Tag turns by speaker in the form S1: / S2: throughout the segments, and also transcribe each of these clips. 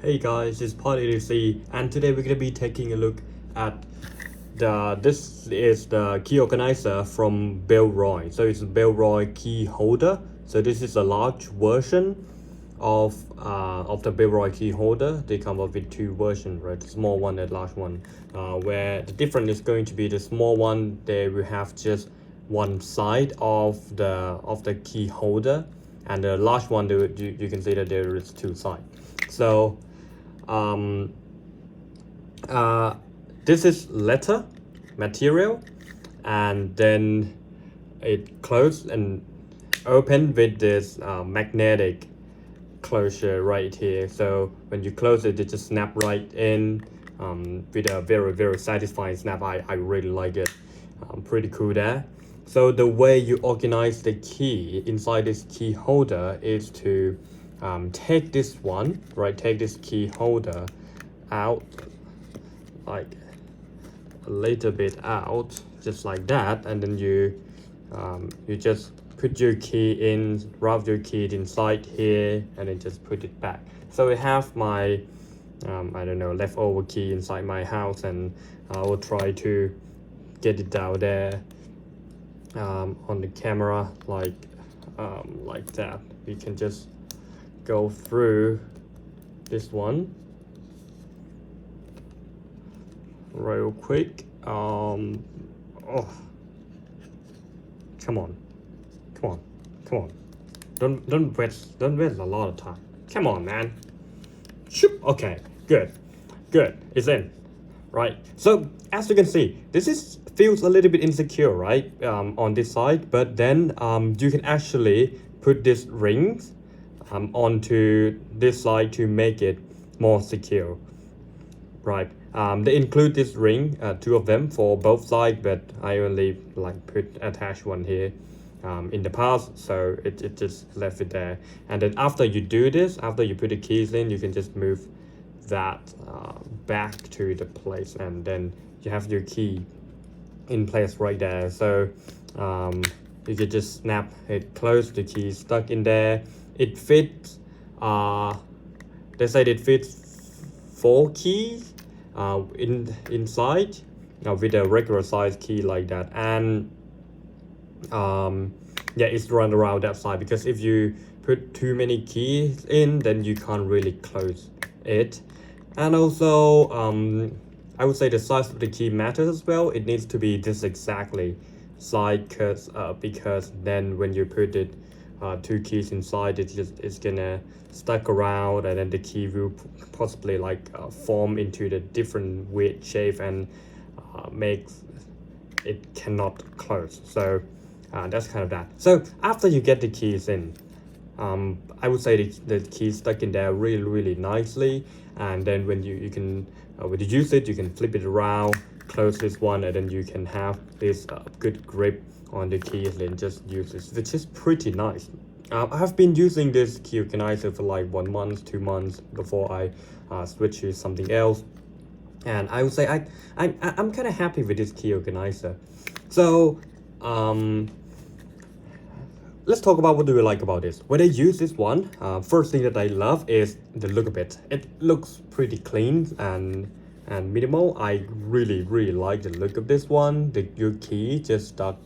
S1: Hey guys, it's Party to see, and today we're gonna be taking a look at this is the key organizer from Bellroy. So it's a Bellroy key holder. So this is a large version of the Bellroy key holder. They come up with two versions, right? The small one and large one. Where the difference is going to be the small one, they will have just one side of the key holder, and the large one, you can see that there is two sides. So um, uh, this is leather material, and then it closed and open with this magnetic closure right here. So when you close it, it just snap right in with a very satisfying snap. I really like it. Pretty cool there. So the way you organize the key inside this key holder is to take this one, right? Take this key holder out, like a little bit out, just like that, and then you just put your key in, rub your key inside here, and then just put it back. So I have my I don't know, leftover key inside my house, and I will try to get it down there on the camera, like that. We can just go through this one real quick. Oh, come on, don't waste a lot of time. Come on, man. Shoop. Okay, good, it's in. Right, so as you can see, this feels a little bit insecure, right, on this side, but then you can actually put this rings onto this side to make it more secure, right? They include this ring, two of them for both sides, but I only attach one here in the past, so it just left it there. And then after you do this, after you put the keys in, you can just move that back to the place, and then you have your key in place right there. So you can just snap it closed, the key is stuck in there. It fits they said it fits 4 keys inside with a regular size key like that. And yeah, it's run around that side, because if you put too many keys in, then you can't really close it. And also I would say the size of the key matters as well. It needs to be this exactly side, because then when you put it two keys inside, it's gonna stuck around, and then the key will possibly form into the different weird shape, and makes it cannot close. So that's kind of that. So after you get the keys in, I would say the key stuck in there really nicely, and then when you can when you use it, you can flip it around, close this one, and then you can have this good grip on the keys and just use this, which is pretty nice. I have been using this key organizer for like 1 month, 2 months before I switch to something else, and I would say I'm kind of happy with this key organizer. So let's talk about what do we like about this. When I use this one, first thing that I love is the look of it. It looks pretty clean and minimal. I really like the look of this one. Your key just stuck,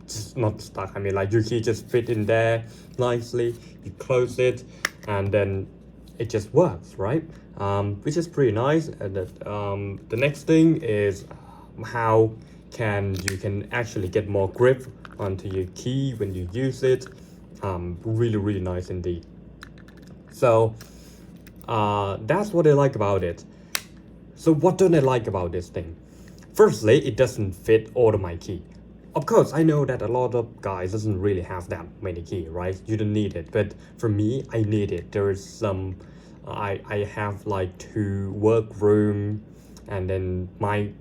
S1: just not stuck, I mean like your key just fit in there nicely. You close it, and then it just works, right? Which is pretty nice. And the next thing is how you can actually get more grip onto your key when you use it. Really nice indeed. So that's what I like about it. So what don't I like about this thing? Firstly, it doesn't fit all of my key. Of course, I know that a lot of guys doesn't really have that many key, right? You don't need it, but for me, I need it. There is some I have like 2 workroom, and then my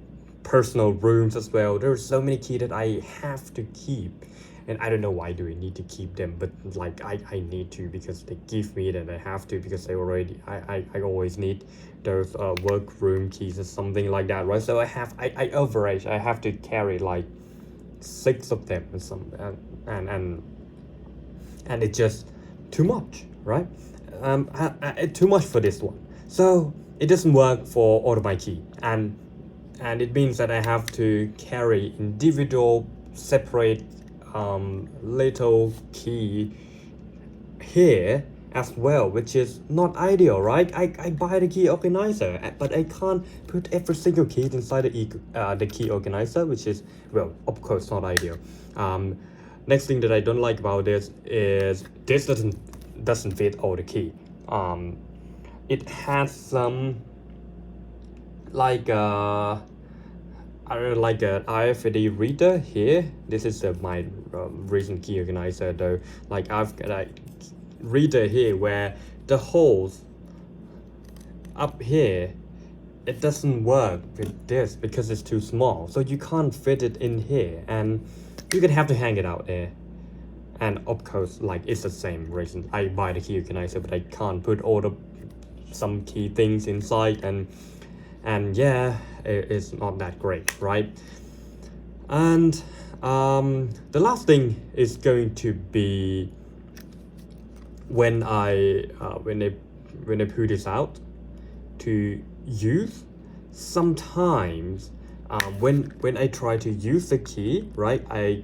S1: personal rooms as well. There's so many keys that I have to keep, and I don't know why do I need to keep them, but like I need to, because they give me that I have to, because I always need those workroom keys or something like that, right? So I overage. I have to carry like 6 of them or something, and it's just too much, right? Too much for this one. So it doesn't work for all of my key, and it means that I have to carry individual separate little key here as well, which is not ideal, right? I buy the key organizer, but I can't put every single key inside the key organizer, which is, well, of course not ideal. Next thing that I don't like about this is this doesn't fit all the key. It has some like I don't like an RFID reader here. This is my recent key organizer though. Like I've got a reader here where the holes up here, it doesn't work with this because it's too small. So you can't fit it in here, and you can have to hang it out there. And of course, like it's the same reason I buy the key organizer, but I can't put all the some key things inside, and yeah, it's not that great, right? And the last thing is going to be when I put this out to use. Sometimes when I try to use the key, right, I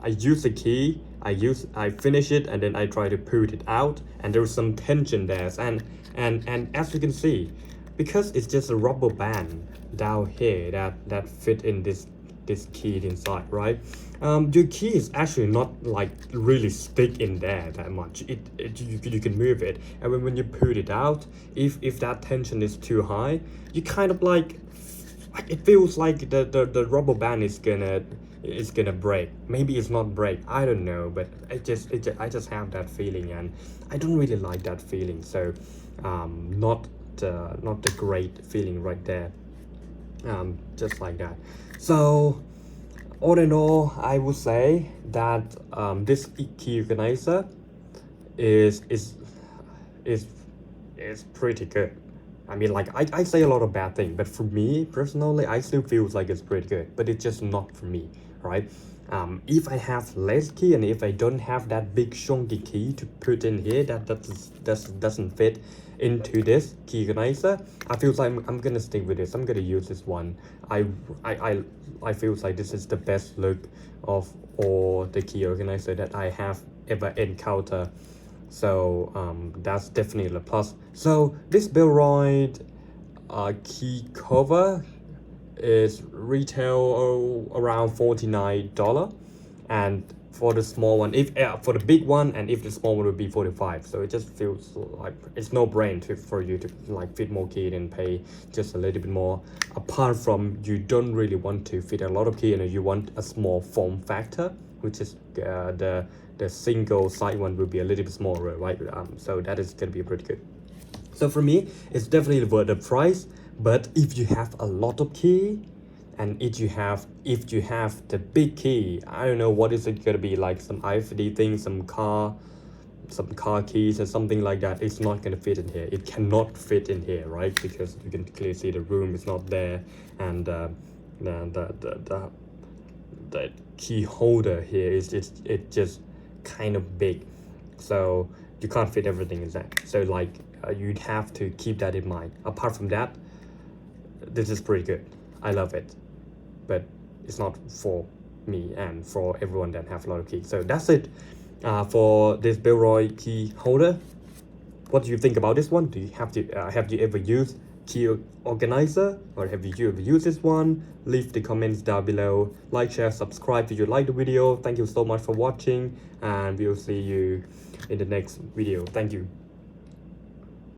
S1: use the key, I finish it, and then I try to put it out, and there's some tension there, and as you can see, because it's just a rubber band down here that fit in this key inside, right? Your key is actually not like really stick in there that much. You can move it, and when you put it out, if that tension is too high, you kind of like it feels like the rubber band is gonna break. Maybe it's not break, I don't know, but I just have that feeling, and I don't really like that feeling. So not the great feeling right there, just like that. So all in all, I would say that this key organizer is pretty good. I mean, like I say a lot of bad things, but for me personally, I still feel like it's pretty good, but it's just not for me, right? If I have less key, and if I don't have that big chunky key to put in here that doesn't fit into this key organizer, I feel like I'm gonna stick with this. I'm gonna use this one. I feel like this is the best look of all the key organizer that I have ever encountered. So that's definitely a plus. So this Bellroy key cover is retail around $49, and for the small one, if for the big one, and if the small one would be 45. So it just feels like it's no brain for you to like fit more key and pay just a little bit more. Apart from you don't really want to fit a lot of key, and you want a small form factor, which is the single side one will be a little bit smaller, right? So that is gonna be pretty good. So for me, it's definitely worth the price. But if you have a lot of key, and if you have the big key, I don't know what is it gonna be, like some RFID thing, some car keys or something like that. It's not gonna fit in here. It cannot fit in here, right? Because you can clearly see the room is not there, and the key holder here is just kind of big, so you can't fit everything in that. So like you'd have to keep that in mind. Apart from that, this is pretty good. I love it, but it's not for me and for everyone that have a lot of keys. So that's it for this Bellroy key holder. What do you think about this one? Do you have you ever used key organizer, or have you ever used this one? Leave the comments down below. Like, share, subscribe if you like the video. Thank you so much for watching, and we'll see you in the next video. Thank you.